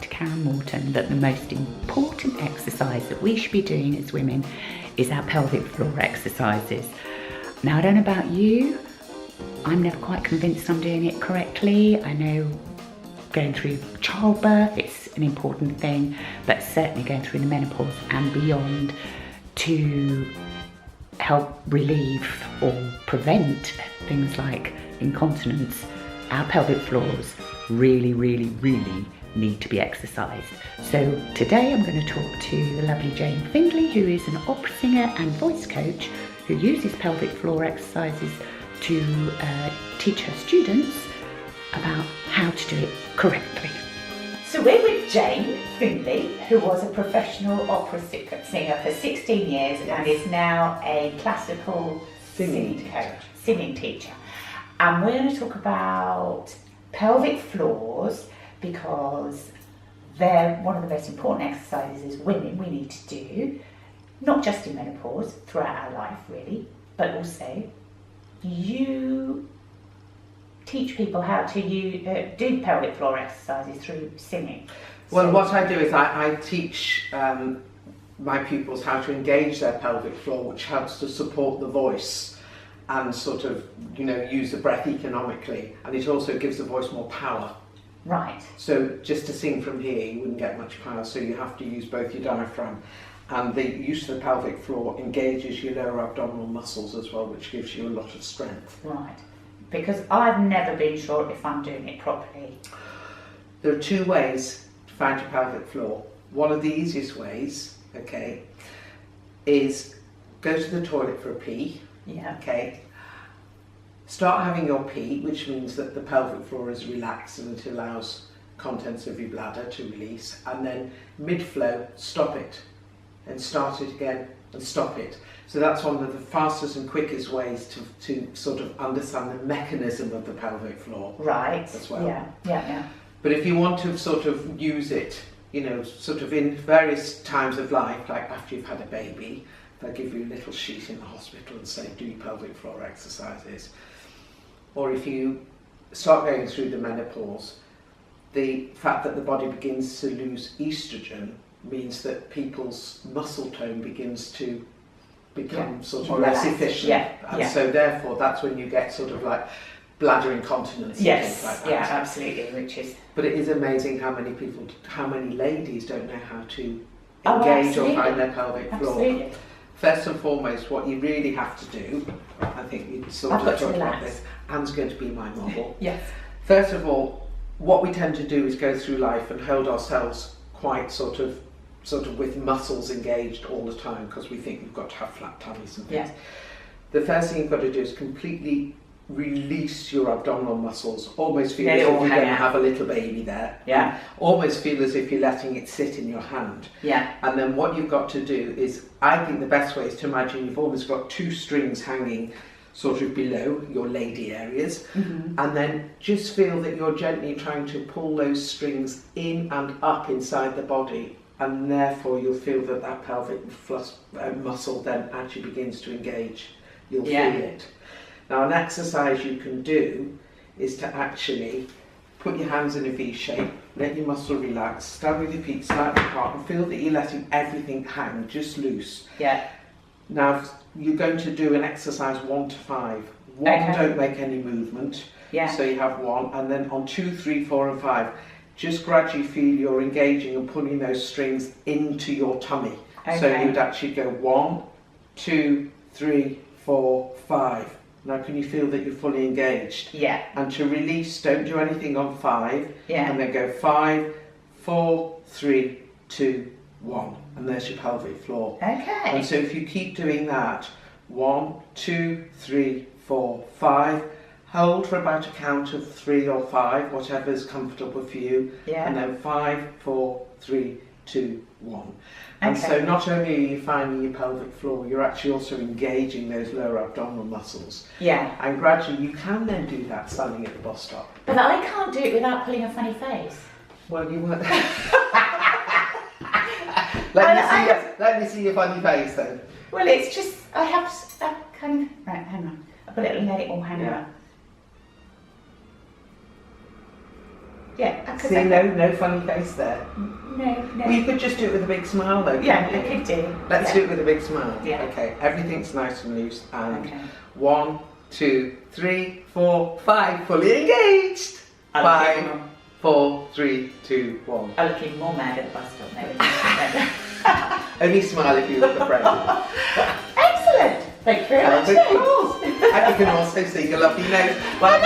Dr. Karen Morton that the most important exercise that we should be doing as women is our pelvic floor exercises. Now, I don't know about you, I'm never quite convinced I'm doing it correctly. I know going through childbirth, it's an important thing, but certainly going through the menopause and beyond to help relieve or prevent things like incontinence, our pelvic floors really need to be exercised. So today I'm going to talk to the lovely Jane Findlay, who is an opera singer and voice coach who uses pelvic floor exercises to teach her students about how to do it correctly. So we're with Jane Findlay, who was a professional opera singer for 16 years and is now a classical singing teacher. And we're going to talk about pelvic floors because they're one of the most important exercises as women we need to do, not just in menopause, throughout our life really, but also you teach people how to do pelvic floor exercises through singing. Well, what I do is I teach my pupils how to engage their pelvic floor, which helps to support the voice and sort of, use the breath economically, and it also gives the voice more power. Right. So just to sing from here, you wouldn't get much power, so you have to use both your diaphragm, and the use of the pelvic floor engages your lower abdominal muscles as well, which gives you a lot of strength. Right. Because I've never been sure if I'm doing it properly. There are two ways to find your pelvic floor. One of the easiest ways, is go to the toilet for a pee. Yeah. Start having your pee, which means that the pelvic floor is relaxed and it allows contents of your bladder to release. And then mid-flow, stop it and start it again and stop it. So that's one of the fastest and quickest ways to sort of understand the mechanism of the pelvic floor. Right. As well. Yeah. But if you want to sort of use it, sort of in various times of life, like after you've had a baby, they'll give you a little sheet in the hospital and say, do your pelvic floor exercises. Or if you start going through the menopause, the fact that the body begins to lose estrogen means that people's muscle tone begins to become sort of less efficient. So therefore that's when you get sort of like bladder incontinence and things like that. Yeah, absolutely, But it is amazing how many ladies don't know how to engage or find their pelvic floor. Absolutely. First and foremost, what you really have to do, I think we sort of talked about this, Anne's going to be my model. Yes. First of all, what we tend to do is go through life and hold ourselves quite sort of with muscles engaged all the time because we think we've got to have flat tummies and things. Yeah. The first thing you've got to do is completely release your abdominal muscles, almost feel as if you're going to have a little baby there. Yeah. Almost feel as if you're letting it sit in your hand. Yeah. And then what you've got to do is, I think the best way is to imagine you've almost got two strings hanging sort of below your lady areas, and then just feel that you're gently trying to pull those strings in and up inside the body, and therefore you'll feel that pelvic muscle then actually begins to engage. You'll feel it. Now, an exercise you can do is to actually put your hands in a V shape, let your muscle relax, stand with your feet slightly apart and feel that you're letting everything hang just loose. Yeah. Now, you're going to do an exercise 1 to 5. 1, don't make any movement. Yeah. So you have 1, and then on 2, 3, 4 and 5, just gradually feel you're engaging and pulling those strings into your tummy. So you'd actually go 1, 2, 3, 4, 5. Now, can you feel that you're fully engaged? Yeah. And to release, don't do anything on 5. Yeah. And then go 5, 4, 3, 2, 1. And there's your pelvic floor. Okay. And so if you keep doing that, 1, 2, 3, 4, 5, hold for about a count of 3 or 5, whatever is comfortable for you. Yeah. And then 5, 4, 3, 2, 1. And so not only are you finding your pelvic floor, you're actually also engaging those lower abdominal muscles. Yeah. And gradually you can then do that standing at the bus stop. But I can't do it without pulling a funny face. Well, you weren't. Let me see your funny face then. Well, it's just, I have kind of, right, hang on. I'll let it all hang out. Yeah. See, no funny face there. No. Well, you could just do it with a big smile though. Yeah, couldn't I you? could do. Let's do it with a big smile. Yeah. Okay, everything's nice and loose. And Okay. 1, 2, 3, 4, 5, fully engaged. 5, 4, 3, 2, 1. I'm looking more mad at the bus stop now. Only smile if you look afraid. Excellent. Thank you very much. Of course. And you can also see your lovely nose. Well,